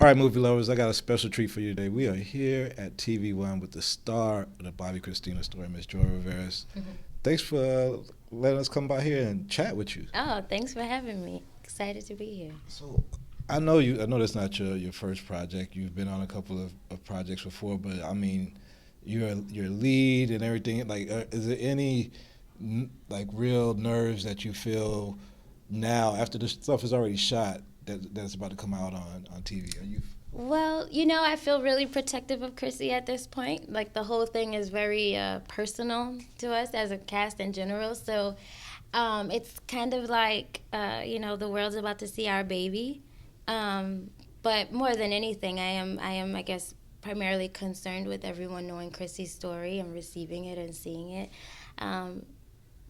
All right, movie lovers, I got a special treat for you today. We are here at TV1 with the star of the Bobbi Kristina story, Miss Joy Rovaris. Thanks for letting us come by here and chat with you. Oh, thanks for having me. Excited to be here. So, I know that's not your first project. You've been on a couple of projects before, but I mean, you're lead and everything. Like, is there any like real nerves that you feel now after the stuff is already shot that's about to come out on TV? Are you? Well, I feel really protective of Chrissy at this point. Like, the whole thing is very personal to us as a cast in general. So it's kind of like, the world's about to see our baby. But more than anything, I guess, primarily concerned with everyone knowing Chrissy's story and receiving it and seeing it.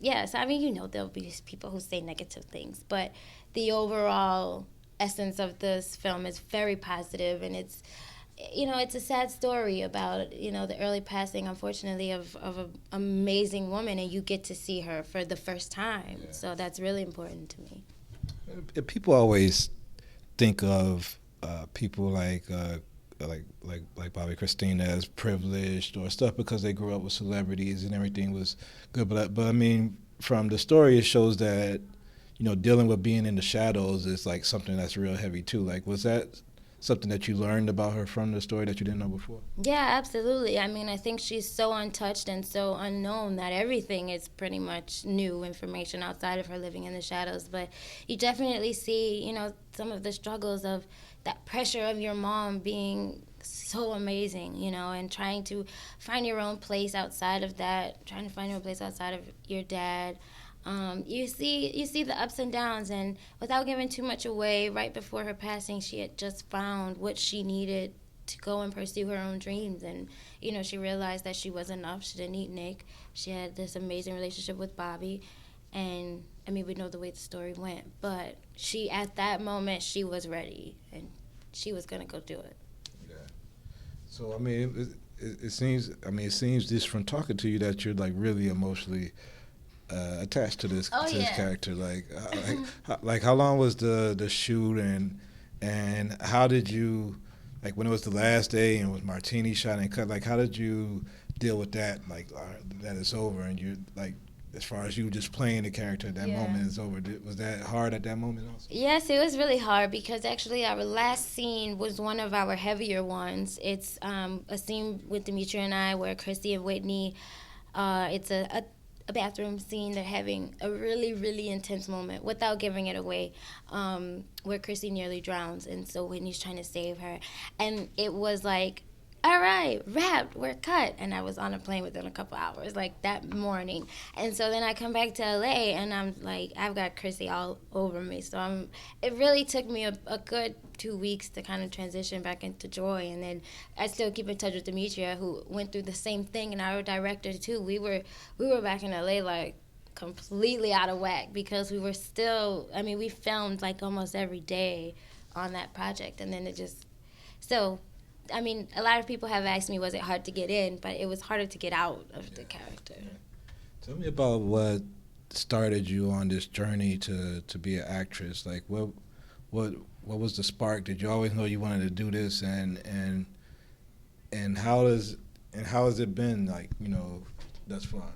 Yes, I mean, there'll be people who say negative things, but the overall essence of this film is very positive, and it's a sad story about the early passing, unfortunately, of an amazing woman, and you get to see her for the first time. Yeah. So that's really important to me. People always think of people like Bobbi Kristina as privileged or stuff because they grew up with celebrities and everything was good, but I mean, from the story, it shows that dealing with being in the shadows is like something that's real heavy too. Like, was that something that you learned about her from the story that you didn't know before? Yeah, absolutely. I mean, I think she's so untouched and so unknown that everything is pretty much new information outside of her living in the shadows. But you definitely see, some of the struggles of that pressure of your mom being so amazing, and trying to find your own place outside of that, trying to find your place outside of your dad. You see the ups and downs, and without giving too much away, right before her passing, she had just found what she needed to go and pursue her own dreams. And, she realized that she was enough. She didn't need Nick. She had this amazing relationship with Bobbi. And, I mean, we know the way the story went. But at that moment, she was ready, and she was going to go do it. Yeah. So, I mean, it seems just from talking to you that you're, like, really emotionally attached to this this character. Like how long was the shoot, and how did you, like, when it was the last day and was martini shot and cut, like, how did you deal with that, like, that it's over and you're like, as far as you just playing the character at that moment is over? Was that hard at that moment also? Yes, it was really hard because actually our last scene was one of our heavier ones. It's a scene with Demetria and I where Chrissy and Whitney, it's a bathroom scene. They're having a really, really intense moment without giving it away, where Chrissy nearly drowns, and so Whitney's trying to save her. And it was like, all right, wrapped, we're cut. And I was on a plane within a couple hours, like, that morning. And so then I come back to LA, and I'm like, I've got Chrissy all over me. So it really took me a good 2 weeks to kind of transition back into Joy. And then I still keep in touch with Demetria, who went through the same thing, and our director too. We were back in LA, like, completely out of whack because we were still, I mean, we filmed like almost every day on that project. And then I mean, a lot of people have asked me, was it hard to get in? But it was harder to get out of the character. Tell me about what started you on this journey to be an actress. Like, what was the spark? Did you always know you wanted to do this? And how has it been, like, thus far?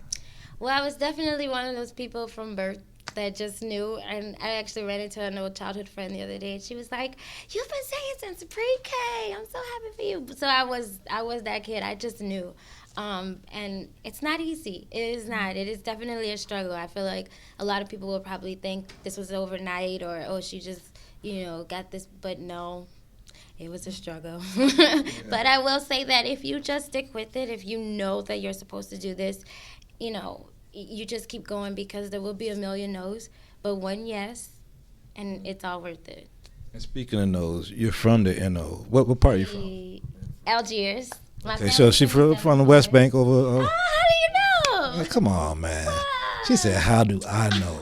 Well, I was definitely one of those people from birth that just knew, and I actually ran into an old childhood friend the other day, and she was like, "You've been singing since pre-K. I'm so happy for you." So I was that kid. I just knew, and it's not easy. It is not. It is definitely a struggle. I feel like a lot of people will probably think this was overnight, or she just got this, but no. It was a struggle. But I will say that if you just stick with it, if you know that you're supposed to do this, you just keep going, because there will be a million no's, but one yes, and it's all worth it. And speaking of no's, you're from the NO. What part are you from? Algiers. Okay, so she's from the West Bank over. How do you know? Oh, come on, man. Wow. She said, "How do I know?"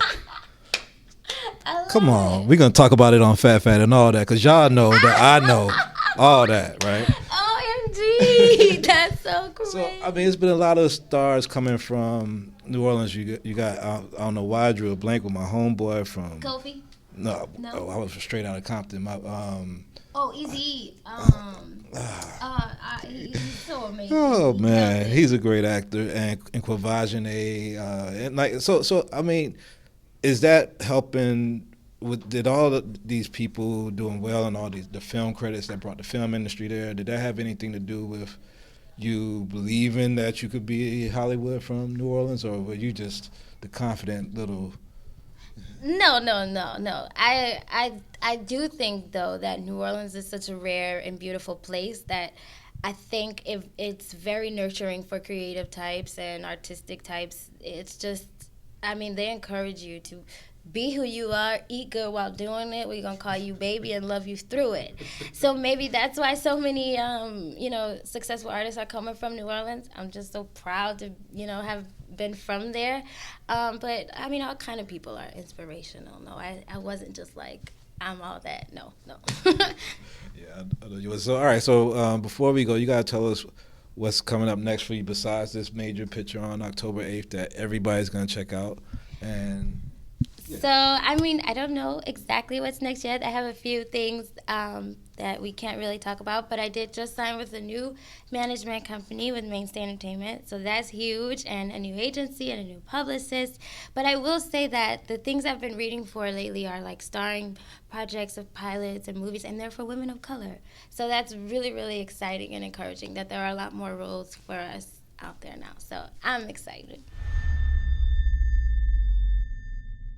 Come on, we're gonna talk about it on Fat and all that, cause y'all know that I know all that, right? OMG, that's so crazy. So I mean, it's been a lot of stars coming from New Orleans. You got I don't know why I drew a blank with my homeboy from Kofi. No, No. oh, I was straight out of Compton. My Oh, Easy. He's so amazing. Oh He man, kills it. he's a great actor, and Quavagene, and like so. I mean, is that helping? Did all of these people doing well and all the film credits that brought the film industry there? Did that have anything to do with you believing that you could be Hollywood from New Orleans, or were you just the confident little? No, no, no, no. I do think though that New Orleans is such a rare and beautiful place that I think if it's very nurturing for creative types and artistic types. It's just, I mean, they encourage you to be who you are, eat good while doing it. We're gonna call you baby and love you through it. So maybe that's why so many, successful artists are coming from New Orleans. I'm just so proud to, have been from there. But I mean, all kind of people are inspirational. No, I wasn't just like I'm all that. No, no. Yeah, I know you was. So all right. So before we go, you gotta tell us what's coming up next for you besides this major picture on October 8th that everybody's gonna check out. And So, I mean, I don't know exactly what's next yet. I have a few things that we can't really talk about, but I did just sign with a new management company with Mainstay Entertainment, so that's huge, and a new agency and a new publicist. But I will say that the things I've been reading for lately are like starring projects of pilots and movies, and they're for women of color. So that's really, really exciting and encouraging that there are a lot more roles for us out there now. So I'm excited.